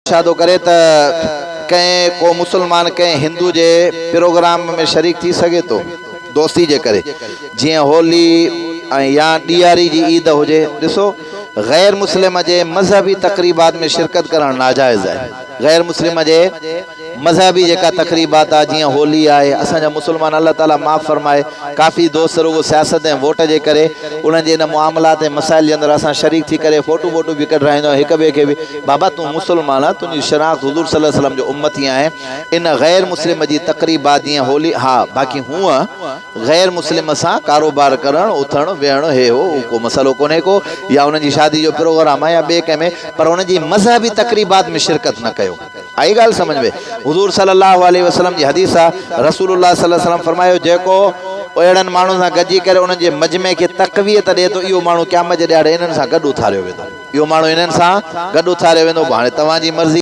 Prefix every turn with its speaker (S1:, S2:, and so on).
S1: छादो करे त कंहिं को मुसलमान कंहिं हिंदू जे प्रोग्राम में शरीक थी सके तो दोस्ती जे करे, जियां होली या ॾियारी जी ईद हुजे। ॾिसो गैर मुस्लिम जे मजहबी तकरीबात में शिरकत करण नाजायज़ है। गैर मुस्लिम जे मजहबी जेका तकरीबात आहे जियां होली आहे, असांजा मुसलमान अल्लाह ताला माफ़ फरमाए काफ़ी दोस्त रुगो सियासत ऐं वोट जे करे उन्हनि जे इन मामलात ऐं मसाइल जे अंदरि असां शरीक थी करे फ़ोटू वोटू बि कढाईंदा आहियूं हिक ॿिए खे बि। बाबा तूं मुसलमान आहे, तुंहिंजी शनाख़्त हुज़ूर सल्लल्लाहु अलैहि वसल्लम जो उम्मती आहे। इन गैर मुस्लिम जी तकरीबात जीअं होली, हा बाक़ी हूअं गैर मुस्लिम सां कारोबार करणु उथणु वेहणु हे हो को मसलो कोन्हे को, या उन्हनि जी शादी जो प्रोग्राम आहे या ॿिए कंहिं में, पर उन जी मज़हबी तकरीबात में शिरकत न कयो। आई ॻाल्हि समझ में? हुज़ूर सल्लल्लाहु अलैहि वसल्लम जी हदीस आहे, रसूलुल्लाह सल्लल्लाहु अलैहि वसल्लम फरमायो जेको अहिड़नि माण्हुनि सां गॾिजी करे उन्हनि जे मजमे खे तक़वियत ॾिए थो, इहो माण्हू क़यामत जे ॾियारे इन्हनि सां गॾु उथारियो वेंदो, इहो माण्हू इन्हनि सां गॾु उथारियो वेंदो। हाणे तव्हांजी मर्ज़ी।